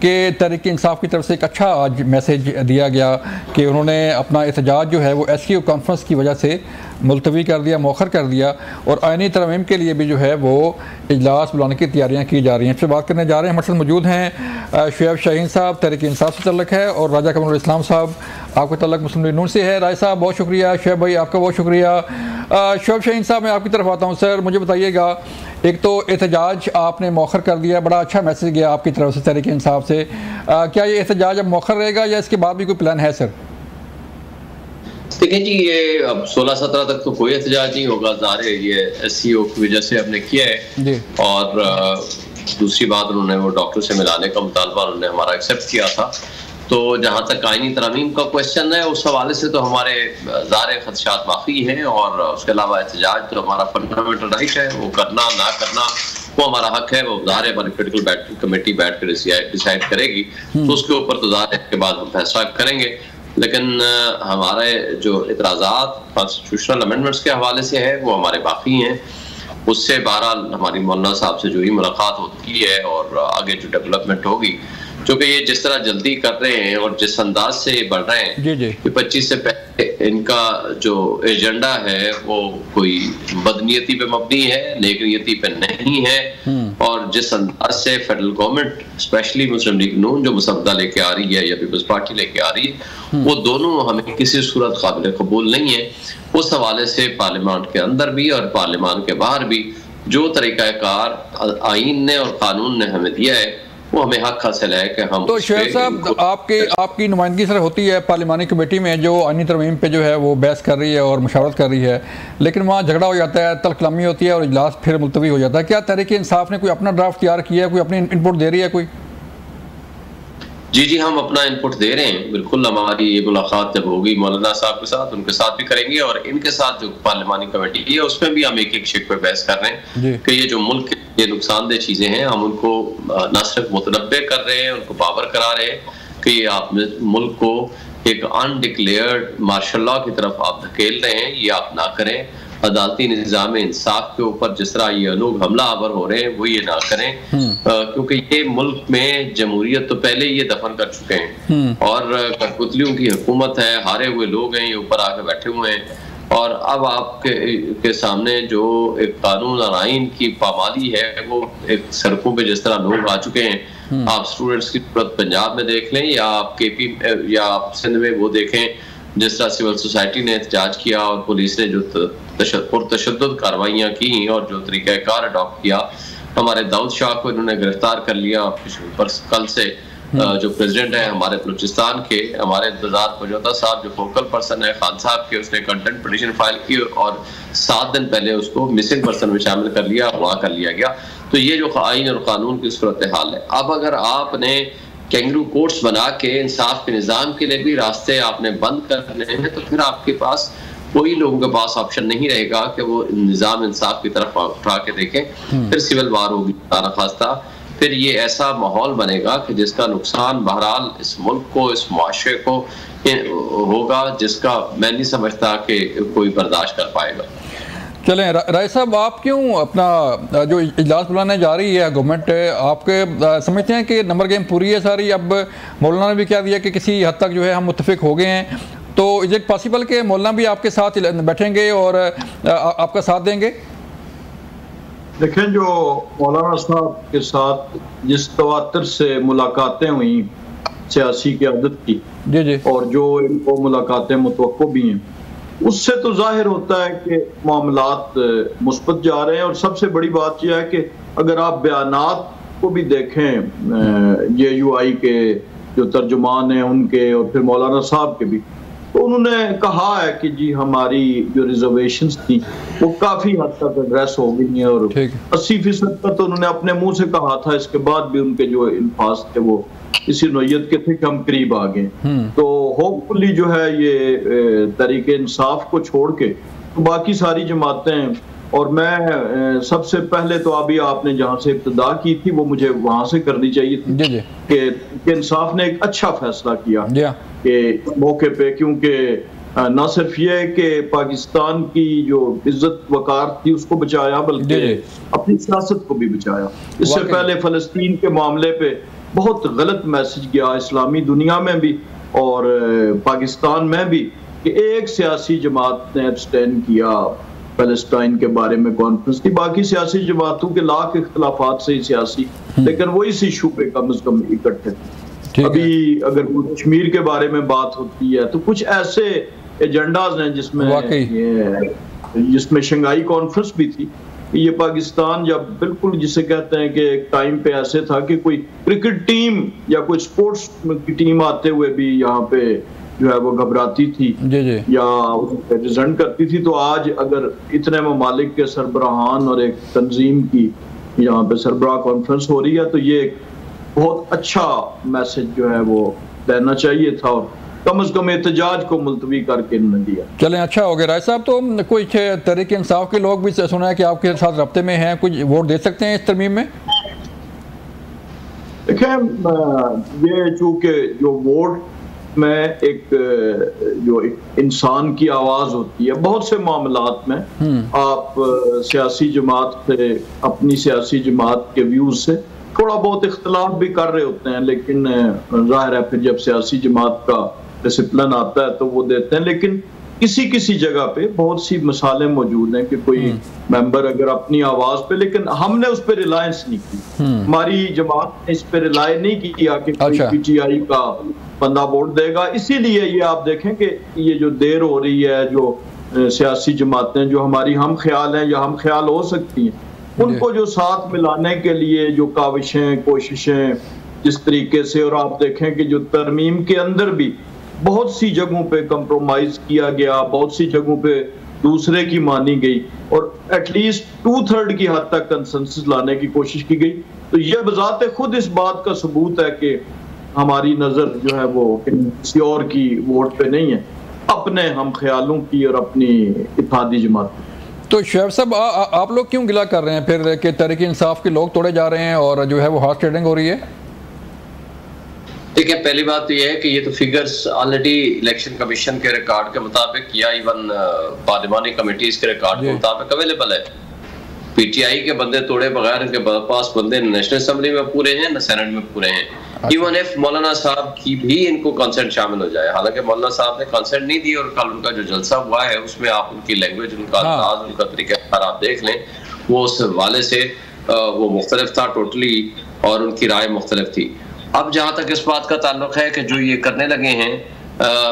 کہ تحریک انصاف کی طرف سے ایک اچھا آج میسیج دیا گیا کہ انہوں نے اپنا احتجاج جو ہے وہ SCO کانفرنس کی وجہ سے ملتوی کر دیا، مؤخر کر دیا، اور آئینی ترمیم کے لیے بھی جو ہے وہ اجلاس بلانے کی تیاریاں کی جا رہی ہیں۔ اس سے بات کرنے جا رہے ہیں، ہمارے ساتھ موجود ہیں شعیب شاہین صاحب، تحریک انصاف سے تعلق ہے، اور راجہ قمر الاسلام صاحب آپ کا تعلق مسلم لیگ نون سے ہے۔ راجہ صاحب بہت شکریہ، شعیب بھائی آپ کا بہت شکریہ۔ شعیب شاہین صاحب میں آپ کی طرف آتا ہوں۔ سر مجھے بتائیے گا، ایک تو احتجاج آپ نے مؤخر کر دیا، بڑا اچھا میسیج گیا آپ کی طرف سے تحریک انصاف سے، کیا یہ احتجاج اب مؤخر رہے گا یا اس کے بعد بھی کوئی پلان ہے سر؟ دیکھیں جی، یہ اب 16-17 تک تو کوئی احتجاج نہیں ہوگا، ظاہر ہے یہ SCO کی وجہ سے ہم نے کیا ہے جی، اور دوسری بات انہوں نے وہ ڈاکٹر سے ملانے کا مطالبہ انہوں نے ہمارا ایکسیپٹ کیا تھا۔ تو جہاں تک آئینی ترامیم کا کوشچن ہے، اس حوالے سے تو ہمارے ظاہر خدشات واقعی ہیں، اور اس کے علاوہ احتجاج تو ہمارا فنڈامنٹل رائٹ ہے، وہ کرنا نہ کرنا وہ ہمارا حق ہے، وہ ظاہر ہماری پولیٹیکل کمیٹی بیٹھ کر ڈیسائیڈ کرے گی، تو اس کے اوپر تو ظاہر ہے کے بعد ہم فیصلہ کریں گے۔ لیکن ہمارے جو اعتراضات کانسٹیٹیوشنل امینڈمنٹس کے حوالے سے ہے وہ ہمارے باقی ہیں۔ اس سے بہرحال ہماری مولانا صاحب سے جو ہی ملاقات ہوتی ہے اور آگے جو ڈیولپمنٹ ہوگی، جو کہ یہ جس طرح جلدی کر رہے ہیں اور جس انداز سے یہ بڑھ رہے ہیں کہ 25 سے پہلے ان کا جو ایجنڈا ہے وہ کوئی بدنیتی پہ مبنی ہے، نیک نیتی پہ نہیں ہے، اور جس انداز سے فیڈرل گورنمنٹ اسپیشلی مسلم لیگ نون جو مسودہ لے کے آ رہی ہے یا پیپلز پارٹی لے کے آ رہی ہے، وہ دونوں ہمیں کسی صورت قابل قبول نہیں ہے۔ اس حوالے سے پارلیمان کے اندر بھی اور پارلیمان کے باہر بھی جو طریقہ کار آئین نے اور قانون نے ہمیں دیا ہے وہ ہمیں حق حاصل ہے کہ ہم۔ تو شعیب صاحب آپ کی نمائندگی سر ہوتی ہے پارلیمانی کمیٹی میں جو آئینی ترمیم پہ جو ہے وہ بحث کر رہی ہے اور مشاورت کر رہی ہے، لیکن وہاں جھگڑا ہو جاتا ہے، تلخ کلامی ہوتی ہے اور اجلاس پھر ملتوی ہو جاتا ہے۔ کیا تحریک انصاف نے کوئی اپنا ڈرافٹ تیار کیا ہے، کوئی اپنی انپٹ دے رہی ہے کوئی؟ جی ہم اپنا انپٹ دے رہے ہیں، بالکل۔ ہماری یہ ملاقات جب ہوگی مولانا صاحب کے ساتھ، ان کے ساتھ بھی کریں گے، اور ان کے ساتھ جو پارلیمانی کمیٹی ہے اس میں بھی ہم ایک ایک شک پہ بحث کر رہے ہیں کہ یہ جو ملک یہ نقصان دہ چیزیں ہیں ہم ان کو نہ صرف متنبع کر رہے ہیں، ان کو پاور کرا رہے ہیں کہ یہ آپ ملک کو ایک انڈکلیئرڈ مارشل لاء کی طرف آپ دھکیل رہے ہیں، یہ آپ نہ کریں۔ عدالتی نظام انصاف کے اوپر جس طرح یہ لوگ حملہ آور ہو رہے ہیں وہ یہ نہ کریں، کیونکہ یہ ملک میں جمہوریت تو پہلے یہ دفن کر چکے ہیں، اور کٹپتلیوں کی حکومت ہے، ہارے ہوئے لوگ ہیں، یہ اوپر آ کے بیٹھے ہوئے ہیں، اور اب آپ کے سامنے جو ایک قانون اور آئین کی پامالی ہے وہ ایک سڑکوں پہ جس طرح لوگ آ چکے ہیں، آپ اسٹوڈنٹس کی صورت پنجاب میں دیکھ لیں یا آپ KP یا آپ سندھ میں وہ دیکھیں، جس طرح سول سوسائٹی نے احتجاج کیا اور پولیس نے جو پرتشدد کاروائیاں کی اور جو طریقہ کار اڈاپٹ کیا۔ ہمارے داؤد شاہ کو انہوں نے گرفتار کر لیا کل سے، جو پریزیڈنٹ ہے ہمارے بلوچستان کے، ہمارے انتظار پجوتا صاحب جو فوکل پرسن ہے خان صاحب کے، اس نے کنٹینٹ پٹیشن فائل کی اور 7 دن پہلے اس کو مسنگ پرسن میں شامل کر لیا، اغوا کر لیا گیا۔ تو یہ جو آئین اور قانون کی صورتحال ہے، اب اگر آپ نے کینگرو کورٹس بنا کے انصاف کے نظام کے لیے بھی راستے آپ نے بند کرنے ہیں، تو پھر آپ کے پاس کوئی لوگوں کے پاس آپشن نہیں رہے گا کہ وہ نظام انصاف کی طرف اٹھا کے دیکھیں، پھر سول وار ہوگی خاصہ، پھر یہ ایسا ماحول بنے گا کہ جس کا نقصان بہرحال اس ملک کو، اس معاشرے کو ہوگا، جس کا میں نہیں سمجھتا کہ کوئی برداشت کر پائے گا۔ چلیں رائے صاحب، آپ کیوں اپنا جو اجلاس بلانے جا رہی ہے گورنمنٹ، آپ کے سمجھتے ہیں کہ نمبر گیم پوری ہے ساری؟ اب مولانا نے بھی کہہ دیا کہ کسی حد تک جو ہے ہم متفق ہو گئے ہیں، تو از اٹ پاسبل کہ مولانا بھی آپ کے ساتھ بیٹھیں گے اور آپ کا ساتھ دیں گے؟ دیکھیں، جو مولانا صاحب کے ساتھ جس تواتر سے ملاقاتیں ہوئیں سیاسی قیادت کی، اور جو ان کو ملاقاتیں متوقع بھی ہیں، اس سے تو ظاہر ہوتا ہے کہ معاملات مثبت جا رہے ہیں۔ اور سب سے بڑی بات یہ ہے کہ اگر آپ بیانات کو بھی دیکھیں JUI کے جو ترجمان ہیں ان کے، اور پھر مولانا صاحب کے بھی، تو انہوں نے کہا ہے کہ جی ہماری جو ریزرویشنز تھی وہ کافی حد تک ایڈریس ہو گئی ہیں، اور 80% کا تو انہوں نے اپنے منہ سے کہا تھا، اس کے بعد بھی ان کے جو الفاظ تھے وہ اسی نوعیت کے تھے کہ ہم قریب آ گئے۔ تو ہوپ فلی جو ہے یہ تحریک انصاف کو چھوڑ کے باقی ساری جماعتیں، اور میں سب سے پہلے تو ابھی آپ نے جہاں سے ابتدا کی تھی وہ مجھے وہاں سے کرنی چاہیے تھی کہ انصاف نے ایک اچھا فیصلہ کیا کہ موقع پہ، کیونکہ نہ صرف یہ کہ پاکستان کی جو عزت وقار تھی اس کو بچایا، بلکہ اپنی سیاست کو بھی بچایا۔ اس سے پہلے فلسطین کے معاملے پہ بہت غلط میسج گیا اسلامی دنیا میں بھی اور پاکستان میں بھی کہ ایک سیاسی جماعت نے ابسٹین کیا فلسطین کے بارے میں کانفرنس تھی، باقی سیاسی جماعتوں کے لاکھ اختلافات سے ہی سیاسی، لیکن وہ اس ایشو پہ کم از کم اکٹھے تھے۔ ابھی اگر کشمیر کے بارے میں بات ہوتی ہے تو کچھ ایسے ایجنڈاز ہیں جس میں شنگھائی کانفرنس بھی تھی۔ یہ پاکستان جب بالکل جسے کہتے ہیں کہ ایک ٹائم پہ ایسے تھا کہ کوئی کرکٹ ٹیم یا کوئی سپورٹس کی ٹیم آتے ہوئے بھی یہاں پہ جو ہے وہ گھبراتی تھی یا ریزنٹ کرتی تھی، تو آج اگر اتنے ممالک کے سربراہان اور ایک تنظیم کی یہاں پہ سربراہ کانفرنس ہو رہی ہے تو یہ ایک بہت اچھا میسج جو ہے وہ دینا چاہیے تھا، اور کم از کم احتجاج کو ملتوی کر کے انہوں نے دیا۔ چلیں اچھا ہو گیا۔ رائے صاحب تو کوئی تحریک انصاف کے لوگ بھی سنا ہے کہ آپ کے ساتھ رابطے میں ہیں، کچھ ووٹ دے سکتے ہیں اس ترمیم میں؟ دیکھیں یہ چونکہ جو ووٹ میں ایک جو انسان کی آواز ہوتی ہے، بہت سے معاملات میں آپ سیاسی جماعت سے اپنی سیاسی جماعت کے ویوز سے تھوڑا بہت اختلاف بھی کر رہے ہوتے ہیں، لیکن ظاہر ہے پھر جب سیاسی جماعت کا ڈسپلن آتا ہے تو وہ دیتے ہیں، لیکن کسی جگہ پہ بہت سی مثالیں موجود ہیں کہ کوئی ممبر اگر اپنی آواز پہ، لیکن ہم نے اس پہ ریلائنس نہیں کی، ہماری جماعت نے اس پہ ریلائے نہیں کیا کہ کوئی پی ٹی آئی کا بندہ ووٹ دے گا۔ اسی لیے یہ آپ دیکھیں کہ یہ جو دیر ہو رہی ہے، جو سیاسی جماعتیں جو ہماری ہم خیال ہیں یا ہم خیال ہو سکتی ہیں، ان کو جو ساتھ ملانے کے لیے جو کاوشیں کوششیں جس طریقے سے، اور آپ دیکھیں کہ جو ترمیم کے اندر بھی بہت سی جگہوں پہ کمپرومائز کیا گیا، بہت سی جگہوں پہ دوسرے کی مانی گئی، اور ایٹ لیسٹ 2/3 کی حد تک کنسنسس لانے کی کوشش کی گئی، تو یہ بذات خود اس بات کا ثبوت ہے کہ ہماری نظر جو ہے وہ کسی اور کی ووٹ پہ نہیں ہے، اپنے ہم خیالوں کی اور اپنی اتحادی جماعت کی۔ تو شعیب صاحب آپ لوگ کیوں گلہ کر رہے ہیں پھر کہ تحریک انصاف کے لوگ توڑے جا رہے ہیں اور جو ہے وہ ہارس ٹریڈنگ ہو رہی ہے؟ دیکھیں پہلی بات تو یہ ہے کہ یہ تو فگرز آلریڈی الیکشن کمیشن کے ریکارڈ کے مطابق یا ایون پارلیمانی کمیٹیز کے ریکارڈ کے مطابق اویلیبل ہے۔ پی ٹی آئی کے بندے توڑے بغیر ان کے پاس بندے نیشنل اسمبلی میں پورے ہیں نہ سینٹ میں پورے ہیں۔ ایون ایف مولانا صاحب کی بھی ان کو کنسنٹ شامل ہو جائے، حالانکہ مولانا صاحب نے کنسنٹ نہیں دی، اور کل ان کا جو جلسہ ہوا ہے اس میں آپ ان کی لینگویج، ان کا انداز، ان کا طریقہ کار آپ دیکھ لیں، وہ اس حوالے سے وہ مختلف تھا ٹوٹلی، اور ان کی رائے مختلف تھی۔ اب جہاں تک اس بات کا تعلق ہے کہ جو یہ کرنے لگے ہیں،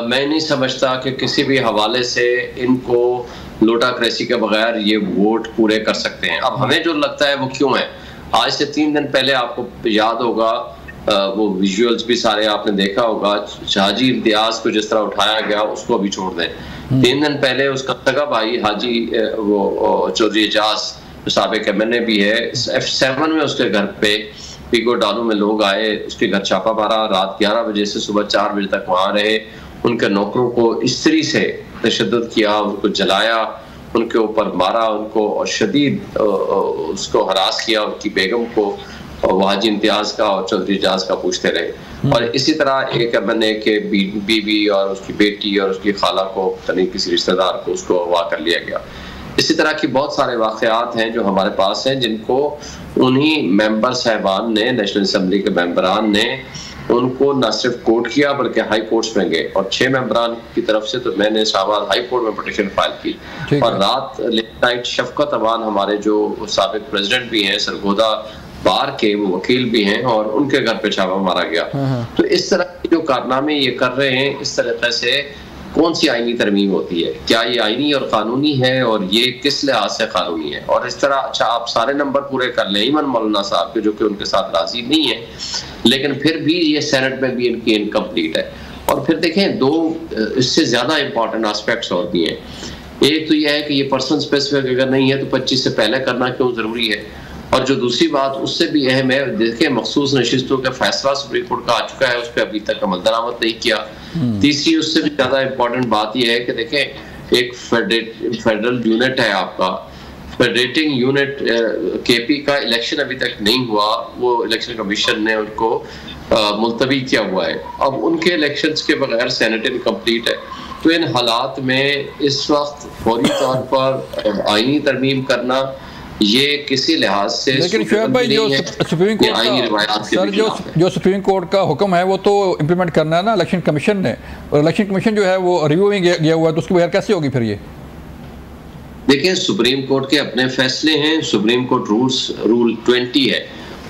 میں نہیں سمجھتا کہ کسی بھی حوالے سے ان کو لوٹاکریسی کے بغیر یہ ووٹ پورے کر سکتے ہیں۔ اب ہمیں جو لگتا ہے وہ کیوں ہے، آج سے 3 دن پہلے آپ کو یاد ہوگا، وہ ویژولز بھی سارے آپ نے دیکھا ہوگا، حاجی امتیاز کو جس طرح اٹھایا گیا اس کو ابھی چھوڑ دیں۔ 3 دن پہلے اس کا سگا بھائی حاجی وہ چودھری اعجاز جو سابق ایم این اے بھی ہے، F7 میں اس کے گھر پہ پیگو ڈالو میں لوگ آئے، اس کے گھر چھاپا مارا، رات 11 بجے سے صبح 4 بجے تک وہاں رہے، ان کے نوکروں کو استری سے تشدد کیا، ان کو جلایا، ان کے اوپر مارا، ان کو شدید اس کو ہراس کیا، ان کی بیگم کو وہ حاجی امتیاز کا اور چودھری اعجاز کا پوچھتے رہے، اور اسی طرح ایک ایم این اے کے بیوی اور اس کی بیٹی اور اس کی خالہ کو کسی رشتہ دار کو اس کو اغوا کر لیا گیا۔ اسی طرح کی بہت سارے واقعات ہیں جو ہمارے پاس ہیں، جن کو انہی ممبر صاحبان نے، نیشنل اسمبلی کے ممبران نے ان کو نہ صرف کوٹ کیا بلکہ ہائی کورٹس میں گئے، اور 6 ممبران کی طرف سے تو میں نے اسلام آباد ہائی کورٹ میں پٹیشن فائل کی، اور رات لیٹ نائٹ شفقت امان ہمارے جو سابق پریزیڈنٹ بھی ہیں سرگودا بار کے، وہ وکیل بھی ہیں، اور ان کے گھر پہ چھاپا مارا گیا۔ تو اس طرح کی جو کارنامے یہ کر رہے ہیں، اس طریقے سے کون سی آئینی ترمیم ہوتی ہے، کیا یہ آئینی اور قانونی ہے، اور یہ کس لحاظ سے قانونی ہے؟ اور اس طرح اچھا آپ سارے نمبر پورے کر لیں ایون مولانا صاحب کے جو کہ ان کے ساتھ راضی نہیں ہے، لیکن پھر بھی یہ سینٹ میں بھی ان کی انکمپلیٹ ہے۔ اور پھر دیکھیں 2 اس سے زیادہ امپورٹنٹ آسپیکٹس اور بھی ہیں۔ ایک تو یہ ہے کہ یہ پرسن اسپیسیفک اگر نہیں ہے تو 25 سے پہلے کرنا کیوں ضروری ہے، اور جو دوسری بات اس سے بھی اہم ہے، دیکھیں مخصوص نشستوں کا فیصلہ سپریم کورٹ کا آ چکا ہے، اس پہ ابھی تک عمل درآمد نہیں کیا۔ تیسری اس سے بھی زیادہ امپورٹنٹ بات یہ ہے کہ دیکھیں ایک فیڈرل یونٹ ہے آپ کا، فیڈریٹنگ یونٹ کے پی کا الیکشن ابھی تک نہیں ہوا، وہ الیکشن کمیشن نے ان کو ملتوی کیا ہوا ہے، اب ان کے الیکشنز کے بغیر سینٹ انکمپلیٹ ہے۔ تو ان حالات میں اس وقت فوری طور پر آئینی ترمیم کرنا یہ کسی لحاظ سے لیکن شعیب بھائی جو سپریم کورٹ کا حکم ہے وہ تو امپلیمنٹ کرنا ہے نا الیکشن کمیشن نے، اور الیکشن کمیشن جو ہے وہ ریویو میں گیا ہوا ہے، تو اس کے بغیر کیسے ہوگی پھر یہ؟ دیکھیں سپریم کورٹ کے اپنے فیصلے ہیں، سپریم کورٹ رول 20 ہے،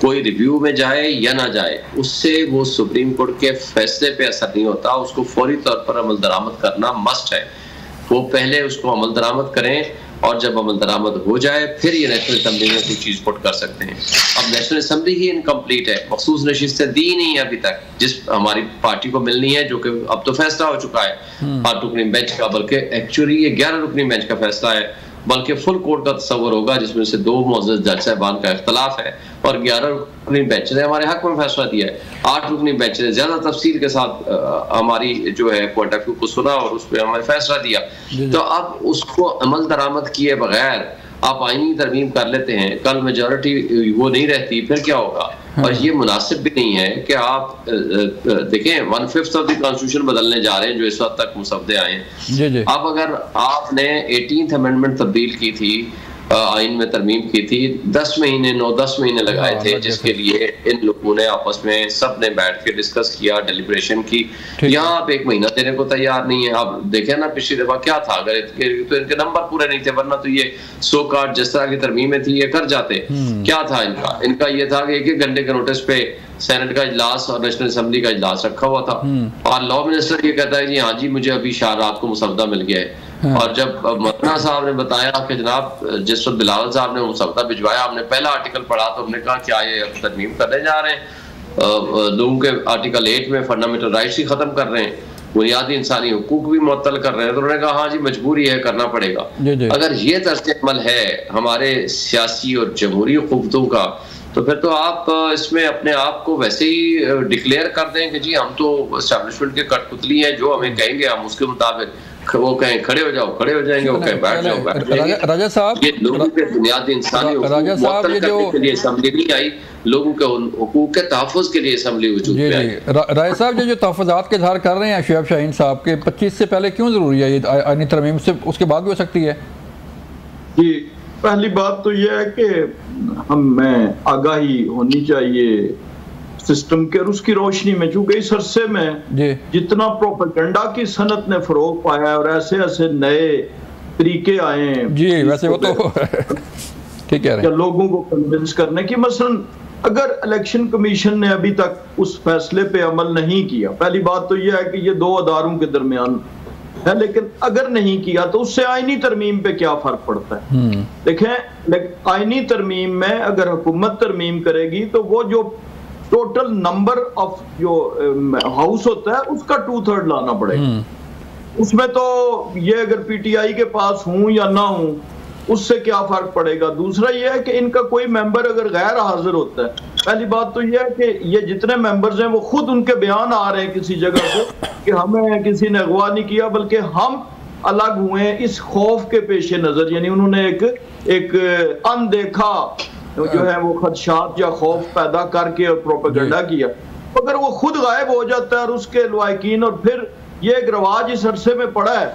کوئی ریویو میں جائے یا نہ جائے اس سے وہ سپریم کورٹ کے فیصلے پہ اثر نہیں ہوتا، اس کو فوری طور پر عمل درآمد کرنا مسٹ ہے، وہ پہلے اس کو عمل درآمد کریں، اور جب عمل درآمد ہو جائے پھر یہ نیشنل اسمبلی میں کوئی چیز پٹ کر سکتے ہیں۔ اب نیشنل اسمبلی ہی انکمپلیٹ ہے، مخصوص نشستیں دی نہیں ہیں ابھی تک جس ہماری پارٹی کو ملنی ہے، جو کہ اب تو فیصلہ ہو چکا ہے 8 رکنی بینچ کا، بلکہ ایکچولی یہ 11 رکنی بینچ کا فیصلہ ہے، بلکہ فل کورٹ کا تصور ہوگا جس میں سے 2 معزز جج صاحبان کا اختلاف ہے، اور 11 رکنی بینچ نے ہمارے حق میں فیصلہ دیا ہے، 8 رکنی بینچ نے زیادہ تفصیل کے ساتھ ہماری جو ہے پوائنٹ آف ویو کو سنا اور اس پہ ہمیں فیصلہ دیا۔ تو اب اس کو عمل درآمد کیے بغیر آپ آئینی ترمیم کر لیتے ہیں، کل میجورٹی وہ نہیں رہتی، پھر کیا ہوگا؟ اور یہ مناسب بھی نہیں ہے کہ آپ دیکھیں 1/5 آف دی کانسٹیٹیوشن بدلنے جا رہے ہیں جو اس وقت تک مسودے آئے ہیں۔ اب اگر آپ نے 18th امینڈمنٹ تبدیل کی تھی، آئین میں ترمیم کی تھی، 10 مہینے 9-10 مہینے لگائے تھے، جس کے لیے ان لوگوں نے آپس میں سب نے بیٹھ کے ڈسکس کیا، ڈیلیبریشن کی، یہاں آپ 1 مہینہ دینے کو تیار نہیں ہے۔ آپ دیکھیں نا پچھلی دفعہ کیا تھا، اگر تو ان کے نمبر پورے نہیں تھے، ورنہ تو یہ 100 کارڈ جس طرح کی ترمیمیں تھی یہ کر جاتے۔ کیا تھا ان کا یہ تھا کہ 1 گھنٹے کے نوٹس پہ سینٹ کا اجلاس اور نیشنل اسمبلی کا اجلاس رکھا ہوا تھا، اور لا منسٹر یہ کہتا ہے کہ ہاں جی مجھے ابھی شاہ رات کو مسودہ مل گیا ہے، اور جب مولانا صاحب نے بتایا کہ جناب جس وقت بلاول صاحب نے مسودہ بھجوایا، ہم نے پہلا آرٹیکل پڑھا تو ہم نے کہا کیا یہ ترمیم کرنے جا رہے ہیں، لوگوں کے آرٹیکل 8 میں فنڈامنٹل رائٹس ہی ختم کر رہے ہیں، بنیادی انسانی حقوق بھی معطل کر رہے ہیں، تو انہوں نے کہا ہاں جی مجبوری ہے، کرنا پڑے گا۔ اگر یہ طرز عمل ہے ہمارے سیاسی اور جمہوری قوتوں کا، تو پھر تو آپ اس میں اپنے آپ کو ویسے ہی ڈکلیئر کر دیں کہ جی ہم تو اسٹیبلشمنٹ کے کٹ پتلی ہیں، جو ہمیں کہیں گے ہم اس کے مطابق، وہ کہیں کھڑے ہو جاؤ کھڑے ہو جائیں گے، وہ کہیں بیٹھ جاؤ بیٹھ جائیں گے۔ راجہ صاحب یہ لوگوں کے بنیادی انسانی حقوق معطل کرنے کے لیے اسمبلی نہیں آئی، لوگوں کے حقوق کے تحفظ کے لیے اسمبلی وجود میں آئی۔ راجہ صاحب جو تحفظات کے اظہار کر رہے ہیں شعیب شاہین صاحب کے 25 سے پہلے کیوں ضروری ہے یہ آئینی ترمیم، سے اس کے بعد بھی ہو سکتی ہے؟ جی پہلی بات تو یہ ہے کہ ہمیں آگاہی ہونی چاہیے سسٹم کے، اور اس کی روشنی میں چونکہ اس عرصے میں جتنا پروپیگنڈا کی صنعت نے فروغ پایا ہے اور ایسے ایسے نئے طریقے آئے ہیں جی ویسے وہ تو ٹھیک ہے لوگوں کو کنونس کرنے کی، مثلا اگر الیکشن کمیشن نے ابھی تک اس فیصلے پہ عمل نہیں کیا، پہلی بات تو یہ ہے کہ یہ 2 اداروں کے درمیان ہے، لیکن اگر نہیں کیا تو اس سے آئینی ترمیم پہ کیا فرق پڑتا ہے؟ دیکھیں آئینی ترمیم میں اگر حکومت ترمیم کرے گی تو وہ جو ٹوٹل نمبر آف جو ہاؤس ہوتا ہے اس کا 2/3 لانا پڑے گا۔ اس میں تو یہ اگر پی ٹی آئی کے پاس ہوں یا نہ ہوں اس سے کیا فرق پڑے گا۔ دوسرا یہ ہے کہ ان کا کوئی ممبر اگر غیر حاضر ہوتا ہے، پہلی بات تو یہ ہے کہ یہ جتنے ممبرز ہیں وہ خود ان کے بیان آ رہے ہیں کسی جگہ سے کہ ہمیں کسی نے اغوا نہیں کیا، بلکہ ہم الگ ہوئے ہیں اس خوف کے پیش نظر، یعنی انہوں نے ایک اندیکھا جو ہے وہ خدشات یا خوف پیدا کر کے اور پروپیگنڈا کیا۔ اگر وہ خود غائب ہو جاتا ہے اور اس کے لواحقین، اور پھر یہ ایک رواج اس عرصے میں پڑا ہے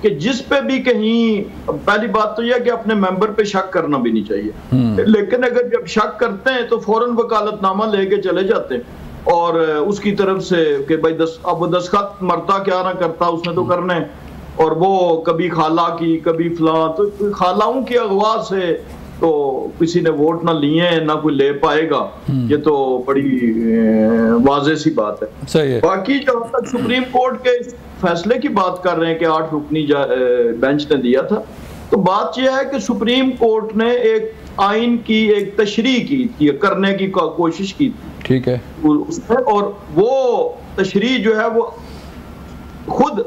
کہ جس پہ بھی کہیں، پہلی بات تو یہ کہ اپنے ممبر پہ شک کرنا بھی نہیں چاہیے، لیکن اگر جب شک کرتے ہیں تو فوراً وکالت نامہ لے کے چلے جاتے ہیں اور اس کی طرف سے کہ بھائی اب دستخط مرتا کیا نہ کرتا اس نے تو کرنے، اور وہ کبھی خالہ کی کبھی فلاں، تو خالاؤں کی اغوا سے تو کسی نے ووٹ نہ لیے ہیں نہ کوئی لے پائے گا، یہ تو بڑی واضح سی بات ہے۔ باقی جہاں تک سپریم کورٹ کے فیصلے کی بات کر رہے ہیں کہ 8 رکنی بینچ نے دیا تھا، تو بات یہ ہے کہ سپریم کورٹ نے ایک آئین کی ایک تشریح کی کرنے کی کوشش کی تھی، ٹھیک ہے، اور وہ تشریح جو ہے وہ خود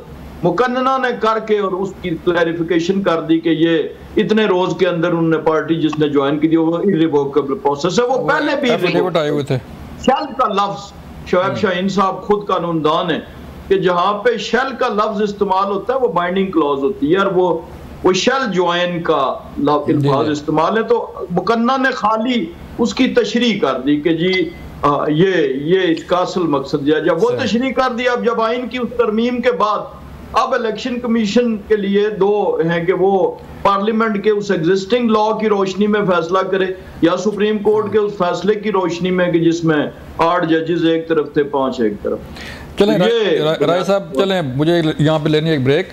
مقننہ نے کر کے اور اس کی کلیریفیکیشن کر دی کہ یہ اتنے روز کے اندر انہوں نے پارٹی جس نے جوائن کی دی وہ irrevocable پروسیس ہے۔ وہ پہلے بھی شیل کا لفظ، شعیب شاہین صاحب خود قانون دان ہے کہ جہاں پہ شیل کا لفظ استعمال ہوتا ہے وہ بائنڈنگ کلوز ہوتی ہے، اور وہ شیل جوائن کا الفاظ استعمال ہے، تو مقننہ نے خالی اس کی تشریح کر دی کہ جی یہ اس کا اصل مقصد ہے۔ جب وہ تشریح کر دی، اب جب آئین کی اس ترمیم کے بعد اب الیکشن کمیشن کے لیے 2 ہیں کہ وہ پارلیمنٹ کے اس ایگزسٹنگ لا کی روشنی میں فیصلہ کرے یا سپریم کورٹ کے اس فیصلے کی روشنی میں کہ جس میں 8 ججز ایک طرف تھے 5 ایک طرف. چلیں رائے صاحب، چلیں مجھے یہاں پہ لینی ایک بریک،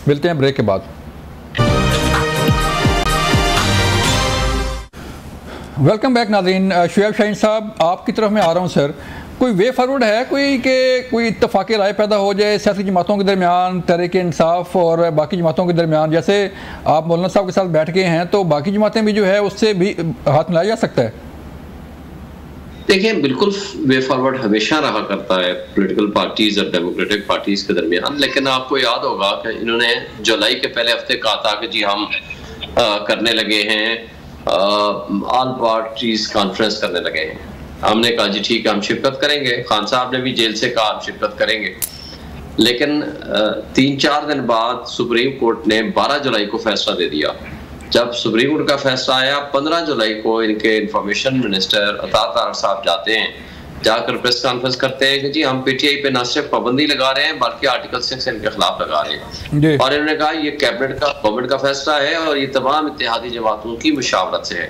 ملتے ہیں بریک کے بعد. ویلکم بیک ناظرین. شعیب شاہین صاحب، آپ کی طرف میں آ رہا ہوں. سر، کوئی وے فارورڈ ہے کوئی اتفاق رائے پیدا ہو جائے سیاسی جماعتوں کے درمیان، تحریک انصاف اور باقی جماعتوں کے درمیان؟ جیسے آپ مولانا صاحب کے ساتھ بیٹھ گئے ہیں تو باقی جماعتیں بھی جو ہے اس سے بھی ہاتھ ملایا جا سکتا ہے. دیکھیں، بالکل وے فارورڈ ہمیشہ رہا کرتا ہے پولیٹیکل پارٹیز اور ڈیموکریٹک پارٹیز کے درمیان، لیکن آپ کو یاد ہوگا کہ انہوں نے جولائی کے پہلے ہفتے کہا تھا کہ جی ہم کرنے لگے ہیں آل پارٹیز کانفرنس کرنے لگے ہیں. ہم نے کہا جی ٹھیک ہے ہم شرکت کریں گے. خان صاحب نے بھی جیل سے کہا ہم شرکت کریں گے. لیکن 3-4 دن بعد سپریم کورٹ نے 12 جولائی کو فیصلہ دے دیا. جب سپریم کورٹ کا فیصلہ آیا 15 جولائی کو ان کے انفارمیشن منسٹر عطا طاہر صاحب جاتے ہیں، جا کر پریس کانفرنس کرتے ہیں کہ جی ہم پی ٹی آئی پہ نہ صرف پابندی لگا رہے ہیں بلکہ آرٹیکل 6 ان کے خلاف لگا رہے ہیں. اور انہوں نے کہا یہ کیبنٹ کا گورنمنٹ کا فیصلہ ہے اور یہ تمام اتحادی جماعتوں کی مشاورت سے ہے.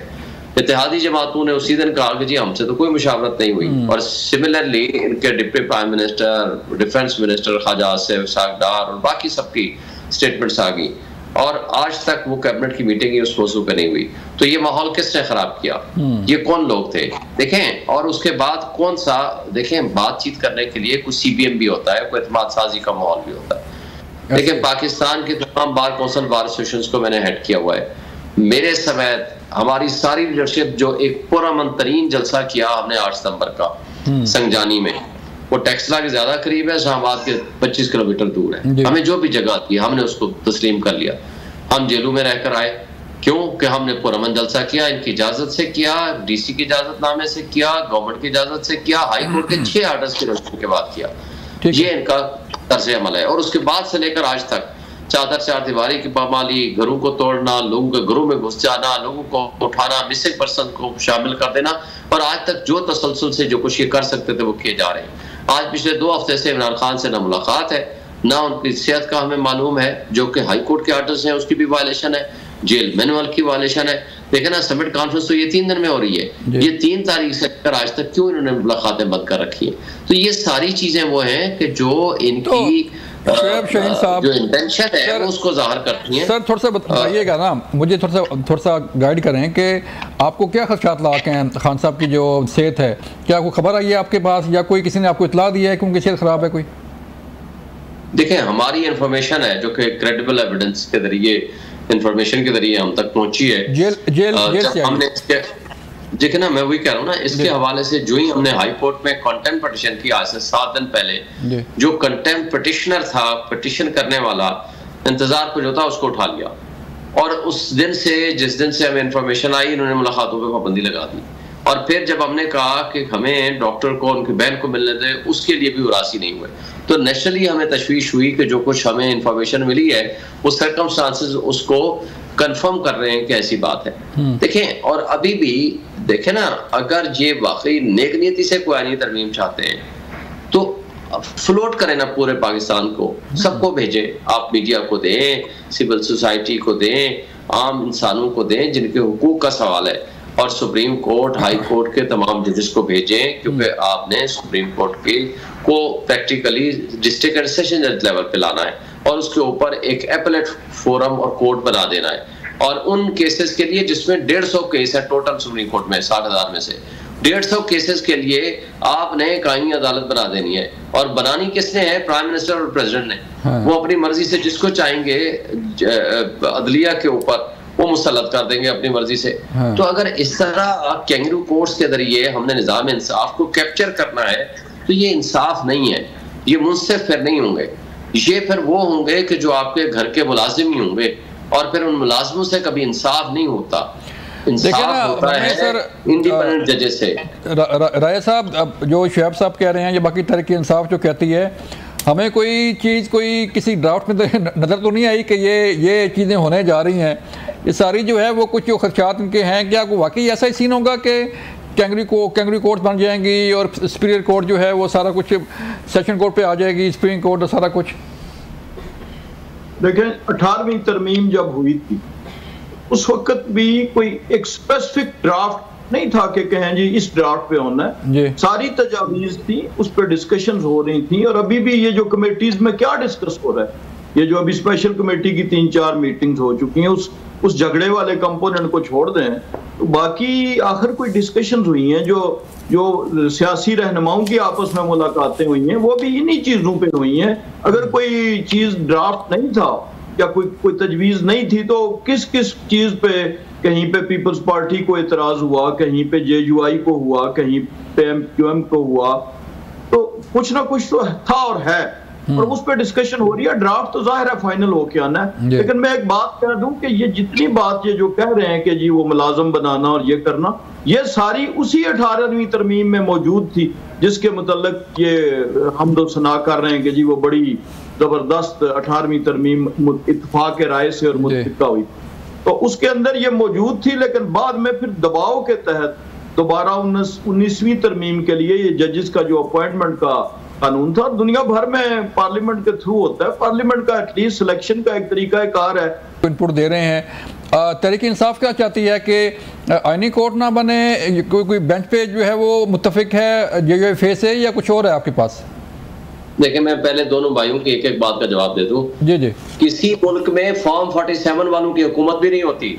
اتحادی جماعتوں نے اسی دن کہا کہ جی ہم سے تو کوئی مشاورت نہیں ہوئی. اور سملرلی ان کے deputy prime minister, defence minister Khawaja Asif ساگدار اور باقی سب کی سٹیٹمنٹس آ گئی اور آج تک وہ کیبنٹ کی میٹنگ ہی اس موضوع پہ نہیں ہوئی. تو یہ ماحول کس نے خراب کیا؟ یہ کون لوگ تھے؟ دیکھیں، اور اس کے بعد کون سا، دیکھیں بات چیت کرنے کے لیے کوئی سی بی ایم بھی ہوتا ہے، کوئی اعتماد سازی کا ماحول بھی ہوتا ہے. دیکھیں، پاکستان کے تمام بار کونسل بار ایسوسیشنز کو میں نے ہیڈ کیا ہوا ہے. میرے سمیت ہماری ساری لیڈرشپ جو ایک پرامن ترین جلسہ کیا ہم نے 8 ستمبر کا سنگجانی میں، وہ ٹیکسلا کے زیادہ قریب ہے، اسلام آباد کے 25 کلومیٹر دور ہے. ہمیں جو بھی جگہ آتی ہے ہم نے اس کو تسلیم کر لیا. ہم جیلوں میں رہ کر آئے، کیوں کہ ہم نے پرامن جلسہ کیا، ان کی اجازت سے کیا، ڈی سی کی اجازت نامے سے کیا، گورنمنٹ کی اجازت سے کیا، ہائی کورٹ کے 6 آرڈرز کی روشنی کے بعد کیا. یہ ان کا طرز عمل ہے. اور اس کے بعد سے لے کر آج تک چادر چار دیواری کی پامالی، گھروں کو توڑنا، لوگوں کے گھروں میں گھس جانا، لوگوں کو اٹھانا، مسنگ پرسن کو شامل کر دینا، اور آج تک جو تسلسل سے جو کچھ یہ کر سکتے تھے وہ کیے جا رہے ہیں. آج پچھلے 2 ہفتے سے عمران خان سے نہ ملاقات ہے، نہ ان کی صحت کا ہمیں معلوم ہے، جو کہ ہائی کورٹ کے آرڈرز ہیں اس کی بھی وائلیشن ہے، جیل مینول کی وائلیشن ہے. دیکھیں نا، سمٹ کانفرنس تو یہ 3 دن میں ہو رہی ہے. یہ 3 تاریخ سے کر آج تک کیوں انہوں نے ملاقاتیں بند کر رکھی ہیں؟ تو یہ ساری چیزیں وہ ہیں کہ جو ان کی شعیب شاہین صاحب جو انٹینشن ہے اس کو ظاہر کرتی ہیں. سر تھوڑا سا بتائیے گا نا، مجھے تھوڑا سا گائیڈ کریں کہ آپ کو کیا خدشات لاحق ہیں خان صاحب کی جو صحت ہے؟ کیا کوئی خبر آئی ہے آپ کے پاس یا کوئی کسی نے آپ کو اطلاع دی ہے کہ ان کی صحت خراب ہے کوئی؟ دیکھیں، ہماری انفارمیشن ہے جو کہ کریڈیبل ایویڈنس کے ذریعے، انفارمیشن کے ذریعے ہم تک پہنچی ہے. جیل سے ہم نے دیکھیں نا، میں وہی کہہ رہا ہوں نا، اس کے حوالے سے جو ہی ہم نے ہائی کورٹ میں کنٹمپٹ پٹیشن کی آج سے 7 دن پہلے، جو کنٹمپٹ پٹیشنر تھا، پٹیشن کرنے والا، انتظار پہ جو تھا اس کو اٹھا لیا. اور اس دن سے، جس دن سے ہمیں انفارمیشن آئی، انہوں نے ملاقاتوں پہ پابندی لگا دی. اور پھر جب ہم نے کہا کہ ہمیں ڈاکٹر کو ان کی بہن کو ملنے دیں، اس کے لیے بھی وہ راضی نہیں ہوئے. تو نیچرلی ہمیں تشویش ہوئی کہ جو کچھ ہمیں انفارمیشن ملی ہے وہ سرکمسٹانسز اس کو کنفرم کر رہے ہیں کہ ایسی بات ہے. دیکھیں، اور ابھی بھی دیکھیں نا، اگر یہ واقعی نیک نیتی سے کوئی آئینی ترمیم چاہتے ہیں تو فلوٹ کریں نا پورے پاکستان کو، سب کو بھیجیں. آپ میڈیا کو دیں، سول سوسائٹی کو دیں، عام انسانوں کو دیں جن کے حقوق کا سوال ہے. اور سپریم کورٹ، ہائی کورٹ کے تمام ججز کو بھیجیں، کیونکہ آپ نے سپریم کورٹ کے کو پریکٹیکلی ڈسٹرکٹ اینڈ سیشن جج لیول پہ لانا ہے اور اس کے اوپر ایک ایپلیٹ فورم اور کورٹ بنا دینا ہے. اور ان کیسز کے لیے جس میں 150 کیس ہے ٹوٹل سپریم کورٹ میں 60,000 میں سے 150 کیسز کے لیے آپ نے قائمی عدالت بنا دینی ہے. اور بنانی کس نے ہے؟ پرائم منسٹر اور پریزیڈنٹ نے. وہ اپنی مرضی سے جس کو چاہیں گے عدلیہ کے اوپر وہ مسلط کر دیں گے اپنی مرضی سے. تو اگر اس طرح کینگرو کورٹس کے ذریعے ہم نے نظام انصاف کو کیپچر کرنا ہے تو یہ انصاف نہیں ہے. یہ منصف پھر نہیں ہوں گے، یہ پھر وہ ہوں گے کہ جو آپ کے گھر کے ملازم ہی ہوں گے، اور پھر ان ملازموں سے کبھی انصاف نہیں ہوتا. انصاف ہوتا ہے انڈیپینڈنٹ ججز سے. رائے صاحب، جو شعیب صاحب کہہ رہے ہیں، یہ باقی تحریک انصاف جو کہتی ہے، ہمیں کوئی چیز کوئی کسی ڈرافٹ میں نظر تو نہیں آئی کہ یہ چیزیں ہونے جا رہی ہیں؟ یہ ساری جو ہے وہ کچھ جو خدشات ان کے ہیں، کیا واقعی ایسا ہی سین ہوگا کہ کینگری کورٹ بن جائیں گی اور سپیریئر کورٹ جو ہے وہ سارا کچھ سیشن کورٹ پہ آ جائے گی، سپریم کورٹ اور سارا کچھ؟ دیکھیں، 18ویں ترمیم جب ہوئی تھی اس وقت بھی کوئی ایک اسپیسیفک ڈرافٹ نہیں تھا کہ کہیں جی اس ڈرافٹ پہ ہونا ہے. ساری تجاویز تھی, اس پہ ڈسکشنز ہو رہی تھیں, اور ابھی بھی یہ جو کمیٹیز میں کیا ڈسکس ہو رہا ہے, یہ جو ابھی اسپیشل کمیٹی کی 3-4 میٹنگز ہو چکی ہیں, اس جھگڑے والے کمپوننٹ کو چھوڑ دیں تو باقی آخر کوئی ڈسکشنز ہوئی ہیں جو سیاسی رہنماؤں کی آپس میں ملاقاتیں ہوئی ہیں, وہ بھی انہی چیزوں پہ ہوئی ہیں. اگر کوئی چیز ڈرافٹ نہیں تھا یا کوئی تجویز نہیں تھی تو کس چیز پہ, کہیں پہ پیپلز پارٹی کو اعتراض ہوا, کہیں پہ JUI کو ہوا, کہیں پہ MQM کو ہوا, تو کچھ نہ کچھ تو تھا اور ہے, اور اس پہ ڈسکشن ہو رہی ہے. ڈرافٹ تو ظاہر ہے فائنل ہو کے آنا ہے, لیکن میں ایک بات کہہ دوں کہ یہ جتنی بات یہ جو کہہ رہے ہیں کہ جی وہ ملازم بنانا اور یہ کرنا, یہ ساری اسی 18ویں ترمیم میں موجود تھی جس کے متعلق یہ حمد و ثنا کر رہے ہیں کہ جی وہ بڑی زبردست 18ویں ترمیم اتفاق رائے سے اور متفقہ ہوئی. تو اس کے اندر یہ موجود تھی, لیکن بعد میں پھر دباؤ کے تحت دوبارہ 19ویں ترمیم کے لیے یہ ججز کا جو اپوائنٹمنٹ کا قانون تھا, دنیا بھر میں پارلیمنٹ کے تھرو ہوتا ہے, پارلیمنٹ کا ایٹ لیسٹ سلیکشن کا ایک طریقہ کار ہے. انپٹ دے رہے ہیں. تحریک انصاف کیا چاہتی ہے کہ آئینی کورٹ نہ بنے, کوئی بینچ پہ جو ہے وہ متفق ہے JUI سے, یا کچھ اور ہے آپ کے پاس؟ دیکھیں میں پہلے دونوں بھائیوں کی ایک بات کا جواب دے دوں. جی. کسی ملک میں فارم 47 والوں کی حکومت بھی نہیں ہوتی,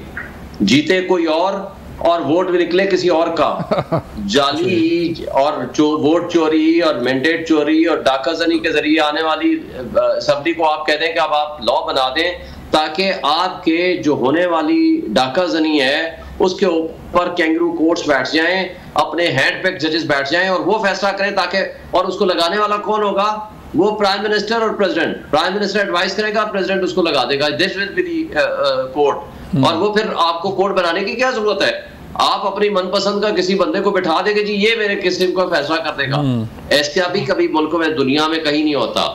جیتے کوئی اور ووٹ بھی نکلے کسی اور کا. جعلی اور ووٹ چوری اور مینڈیٹ چوری اور ڈاکہ زنی کے ذریعے آنے والی اسمبلی کو آپ کہہ دیں کہ اب آپ لا بنا دیں تاکہ آپ کے جو ہونے والی ڈاکہ زنی ہے اس کے اوپر کینگرو کورٹس بیٹھ جائیں, اپنے ہینڈ پیک ججز بیٹھ جائیں اور وہ فیصلہ کریں تاکہ, اور اس کو لگانے والا کون ہوگا؟ وہ پرائم منسٹر اور پریزیڈنٹ. پرائم منسٹر ایڈوائز کرے گا, پریزیڈنٹ اس کو لگا دے گا. دس ول بی دی کورٹ. اور وہ پھر آپ کو کورٹ بنانے کی کیا ضرورت ہے؟ آپ اپنی من پسند کا کسی بندے کو بٹھا دے گے جی یہ میرے قسم کا فیصلہ کر دے گا. ایسا بھی کبھی ملکوں میں دنیا میں کہیں نہیں ہوتا.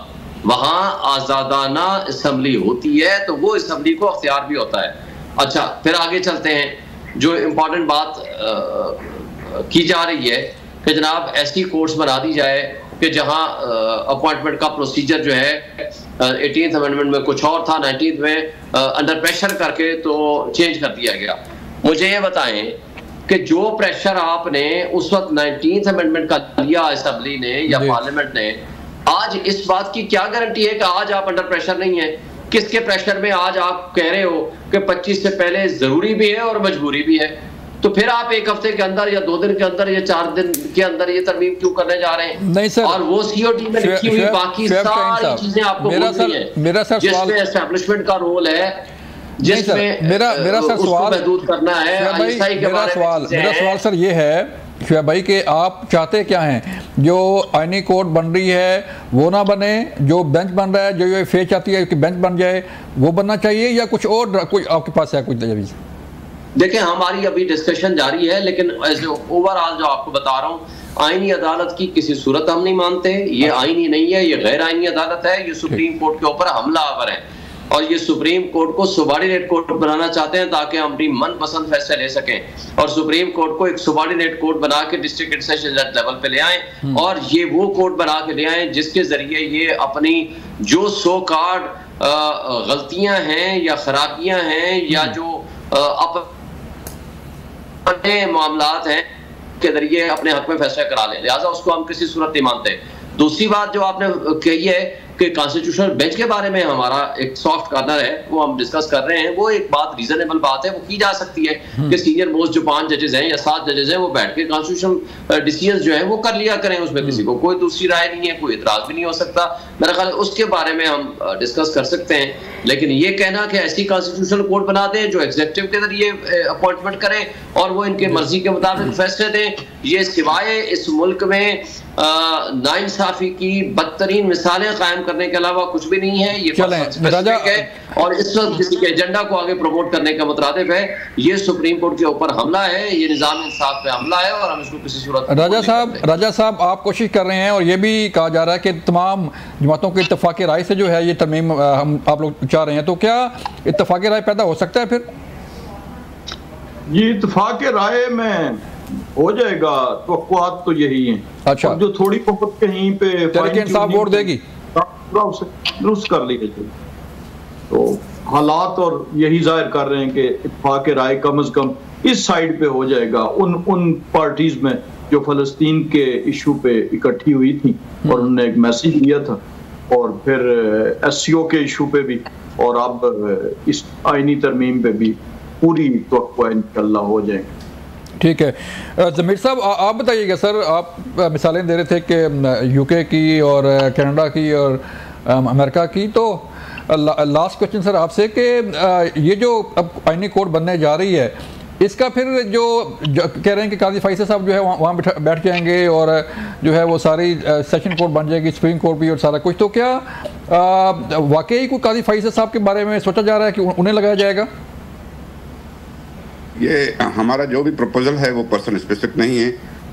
وہاں آزادانہ اسمبلی ہوتی ہے تو وہ اسمبلی کو اختیار بھی ہوتا ہے. اچھا پھر آگے چلتے ہیں. جو امپورٹنٹ بات کی جا رہی ہے کہ جناب ایسی کورٹس بنا دی جائے کہ جہاں اپوائنٹمنٹ کا پروسیجر جو ہے 18th امینڈمنٹ میں کچھ اور تھا, 19th میں انڈر پریشر کر کے تو چینج کر دیا گیا. مجھے یہ بتائیں کہ جو پریشر آپ نے اس وقت 19th امینڈمنٹ کا لیا اسمبلی نے یا پارلیمنٹ نے, آج اس بات کی کیا گارنٹی ہے کہ آج آپ انڈر پریشر نہیں ہیں؟ کس کے پریشر میں آج آپ کہہ رہے ہو کہ 25 سے پہلے ضروری بھی ہے اور مجبوری بھی ہے؟ تو پھر آپ ایک ہفتے کے اندر یا 2 دن کے اندر یا 4 دن کے اندر یہ ترمیم کیوں کرنے جا رہے ہیں؟ نہیں سر, اور وہ COT میں لکھی ہوئی باقی ساری چیزیں آپ کو بولنی ہیں جس میں اسٹیبلشمنٹ کا رول ہے, جس میں اس کو محدود کرنا ہے. میرا سوال سر یہ ہے شعیب بھائی کہ آپ چاہتے کیا ہیں؟ جو آئینی کورٹ بن رہی ہے وہ نہ بنے, جو بینچ بن رہا ہے JUI چاہتی ہے کہ بینچ بن جائے وہ بننا چاہیے, یا کچھ اور کوئی آپ کے پاس ہے کوئی تجویز؟ دیکھیں ہماری ابھی ڈسکشن جاری ہے, لیکن اوور آل جو آپ کو بتا رہا ہوں, آئینی عدالت کی کسی صورت ہم نہیں مانتے. یہ آئینی نہیں ہے, یہ غیر آئینی عدالت ہے. یہ سپریم کورٹ کے اوپر حملہ آور ہے اور یہ سپریم کورٹ کو سبارڈینیٹ کورٹ بنانا چاہتے ہیں تاکہ ہم اپنی من پسند فیصلے لے سکیں, اور سپریم کورٹ کو ایک سبارڈینیٹ کورٹ بنا کے ڈسٹرکٹ سیشن جج لیول پہ لے آئیں, اور یہ وہ کورٹ بنا کے لے آئیں جس کے ذریعے یہ اپنی جو سو کارڈ غلطیاں ہیں یا خرابیاں ہیں یا جو اپنے معاملات ہیں کے ذریعے اپنے حق میں فیصلہ کرا لیں. لہٰذا اس کو ہم کسی صورت نہیں مانتے. دوسری بات جو آپ نے کہی ہے کہ کانسٹیٹیوشنل بینچ کے بارے میں ہمارا ایک سافٹ کارنر ہے, وہ ہم ڈسکس کر رہے ہیں. وہ ایک بات ریزنیبل بات ہے, وہ کی جا سکتی ہے کہ سینئر موسٹ جو 5 ججز ہیں یا 7 ججز ہیں وہ بیٹھ کے کانسٹیٹیوشنل ڈیسیژنز جو ہیں وہ کر لیا کریں. اس میں کسی کو کوئی دوسری رائے نہیں ہے, کوئی اعتراض بھی نہیں ہو سکتا. میرا خیال ہے اس کے بارے میں ہم ڈسکس کر سکتے ہیں. لیکن یہ کہنا کہ ایسی کانسٹیٹیوشنل کورٹ بنا دیں جو ایگزیکٹو کے ذریعے اپوائنٹمنٹ کریں اور وہ ان کے مرضی کے مطابق فیصلے دیں, یہ سوائے اس ملک میں ناانصافی کی بدترین مثالیں قائم کرنے کے علاوہ کچھ بھی نہیں ہے. یہ ہے اور اس وقت کسی کے ایجنڈا کو آگے پروموٹ کرنے کا مترادف ہے. یہ سپریم کورٹ کے اوپر حملہ ہے, یہ نظام انصاف پہ حملہ ہے, اور ہم اس کو کسی صورت. راجہ صاحب آپ کوشش کر رہے ہیں اور یہ بھی کہا جا رہا ہے کہ تمام جماعتوں کے اتفاق رائے سے جو ہے یہ ترمیم ہم آپ لوگ چاہ رہے ہیں, تو کیا اتفاق رائے پیدا ہو سکتا ہے پھر؟ یہ اتفاق رائے میں ہو جائے گا, توقعات تو یہی ہیں. اچھا, جو تھوڑی بہت کہیں پہ تحریک انصاف ووٹ دے گی درست کر لی گئی, تو حالات اور یہی ظاہر کر رہے ہیں کہ اتفاق رائے کم از کم اس سائیڈ پہ ہو جائے گا ان پارٹیز میں جو فلسطین کے ایشو پہ اکٹھی ہوئی تھی اور انہوں نے ایک میسیج دیا تھا، اور پھر ایس سی او کے ایشو پہ بھی، اور اب اس آئینی ترمیم پہ بھی پوری توقع انشاءاللہ ہو جائیں گے۔ ٹھیک ہے ضمیر صاحب، آپ بتائیے گا سر، آپ مثالیں دے رہے تھے کہ یو کے کی اور کینیڈا کی اور امریکہ کی، تو لاسٹ کوشچن سر آپ سے کہ یہ جو اب آئینی کوڈ بننے جا رہی ہے، اس کا پھر جو کہہ رہے ہیں کہ قاضی فیصل صاحب جو ہے وہاں بیٹھ جائیں گے اور جو ہے وہ ساری سیشن کورٹ بن جائے گی، سپریم کورٹ بھی اور سارا کچھ، تو کیا واقعی کوئی قاضی فیصل صاحب کے بارے میں سوچا جا رہا ہے کہ انہیں لگایا جائے گا؟ یہ ہمارا جو بھی پروپوزل ہے وہ پرسن اسپیسفک نہیں ہے،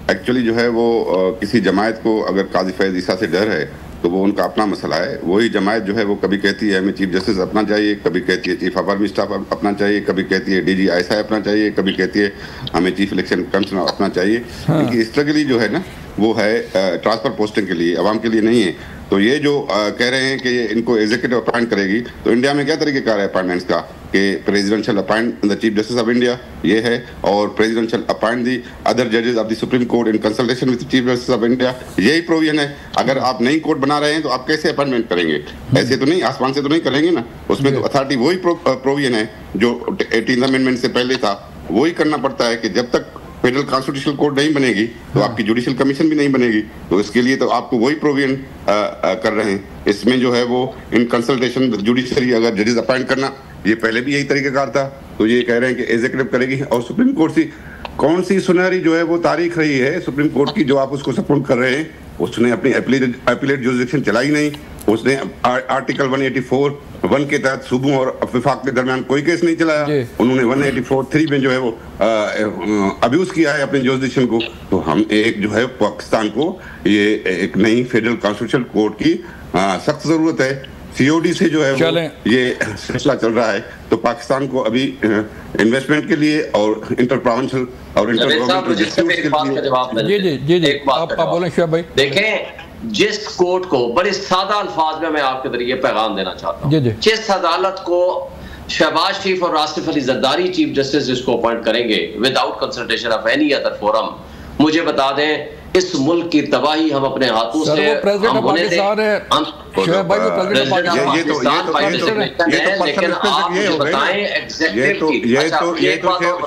ایکچولی جو ہے وہ کسی جماعت کو اگر قاضی فیض عیسیٰ سے ڈر ہے تو وہ ان کا اپنا مسئلہ ہے۔ وہی جماعت جو ہے وہ کبھی کہتی ہے ہمیں چیف جسٹس اپنا چاہیے، کبھی کہتی ہے چیف آف آرمی اسٹاف اپنا چاہیے، کبھی کہتی ہے D G I S I اپنا چاہیے، کبھی کہتی ہے ہمیں چیف الیکشن کمشنر اپنا چاہیے۔ ان کی اسٹرگل ہی جو ہے نا وہ ہے ٹرانسفر پوسٹنگ کے لیے، عوام کے لیے نہیں ہے۔ تو یہ جو کہہ رہے ہیں کہ یہ ان کو ایگزیکٹو اپوائنٹ کرے گی، تو انڈیا میں کیا طریقہ کار ہے اپائنٹمنٹس کا کہ presidential appoint the chief justice of India یہ ہے، اور پریزیڈنشل اپوائنٹ دی ادر ججز of the supreme court in consultation with chief justice of India, یہی پروویژن ہے۔ اگر آپ نئی کورٹ بنا رہے ہیں تو آپ کیسے اپوائنٹمنٹ کریں گے؟ ایسے تو نہیں، آسمان سے تو نہیں کریں گے نا، اس میں تو اتھارٹی وہی پروویژن ہے جو 18th امینڈمنٹ سے پہلے تھا، وہی کرنا پڑتا ہے کہ جب تک فیڈرل کانسٹیٹیوشنل کورٹ نہیں بنے گی تو آپ کی جوڈیشل کمیشن بھی نہیں بنے گی، تو اس کے لیے تو آپ کو وہی پروویژن کر رہے ہیں۔ اس میں جو ہے وہ ان کنسلٹیشن جوڈیشری اگر ججز اپوائنٹ کرنا، یہ پہلے بھی یہی طریقہ کار تھا، تو یہ کہہ رہے ہیں کہ ایگزیکٹو کرے گی۔ اور سپریم کورٹ سے کون سی سنہری جو ہے وہ تاریخ رہی ہے سپریم کورٹ کی جو آپ اس کو سپورٹ کر رہے ہیں؟ اس نے اپنی اپیلیٹ جوریسڈکشن چلائی نہیں، اس نے آرٹیکل 184(1) کے تحت صوبوں اور وفاق کے درمیان کوئی کیس نہیں چلایا، انہوں نے 184(3) میں جو ہے وہ ابیوز کیا ہے اپنے جوریسڈکشن کو۔ تو ہم ایک جو ہے پاکستان کو یہ ایک نئی فیڈرل کانسٹیٹیوشنل کورٹ کی سخت ضرورت ہے۔ سی او ڈی سے جو ہے یہ سلسلہ چل رہا ہے، تو پاکستان کو ابھی انویسٹمنٹ کے لیے اور انٹر پروونشل اور انٹر گورنمنٹ دیکھیں، جس کورٹ کو بڑے سادہ الفاظ میں آپ کے ذریعے پیغام دینا چاہتا ہوں، جس عدالت کو شہباز شریف اور آصف علی زرداری چیف جسٹس جس کو اپوائنٹ کریں گے without consultation of any other forum, مجھے بتا دیں اس ملک کی تباہی ہم اپنے ہاتھوں سے پریزیڈنٹ آف پاکستان ہے شعیب بھائی، وہ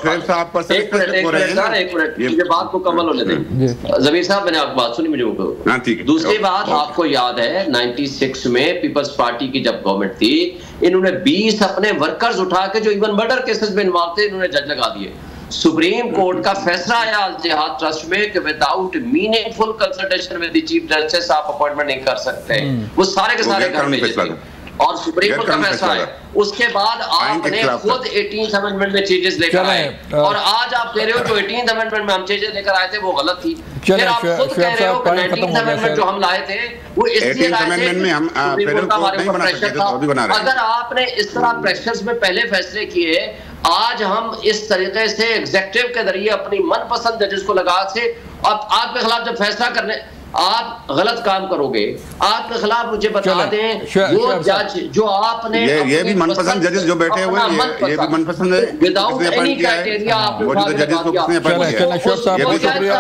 پریزیڈنٹ آف پاکستان یہ بات مکمل ہونے دیں۔ ضمیر صاحب، میں نے آپ بات سنی، مجھے دوسری بات آپ کو یاد ہے 96 میں پیپلز پارٹی کی جب گورنمنٹ تھی، انہوں نے 20 اپنے ورکرز اٹھا کے جو ایون مرڈر کیسز میں انوالو تھے انہوں نے جج لگا دیے۔ سپریم کورٹ کا فیصلہ آیا الجہاد ٹرسٹ میں کہ without meaningful consultation with the chief justice آپ اپوائنٹمنٹ نہیں کر سکتے، وہ سارے کے سارے گھر میں اور سپریم کورٹ کا فیصلہ ہے۔ اس کے بعد آپ نے خود 18th امینڈمنٹ میں چینجز لے کر آئے، اور آج آپ کہہ رہے ہو جو 18th امینڈمنٹ میں ہم چینجز لے کر آئے تھے وہ غلط تھی۔ پھر آپ خود کہہ رہے ہو کہ 19th امینڈمنٹ جو ہم لائے تھے وہ اس لیے لائے تھے کہ سپریم کورٹ کا ہمارے اوپر پریشر تھا۔ اگر آپ نے اس طرح پریشرز میں پہلے فیصلے کیے، آج ہم اس طریقے سے ایگزیکٹو کے ذریعے اپنی من پسند ججز کو لگا سے آپ کے خلاف جب فیصلہ کرنے آپ غلط کام کرو گے، آپ کے خلاف مجھے بتا دیں وہ جج جو آپ نے یہ بھی من پسند ججز جو بیٹھے ہوئے ہیں یہ بھی من پسند ہے، وداؤٹ اینی کرائٹیریا آپ نے شکریہ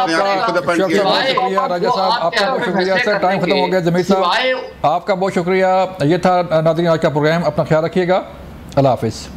راجہ صاحب، آپ کا بہت شکریہ سر، ٹائم ختم ہو گیا۔ ضمیر صاحب آپ کا بہت شکریہ۔ یہ تھا ناظرین آج کا پروگرام، اپنا خیال رکھیے گا، اللہ حافظ۔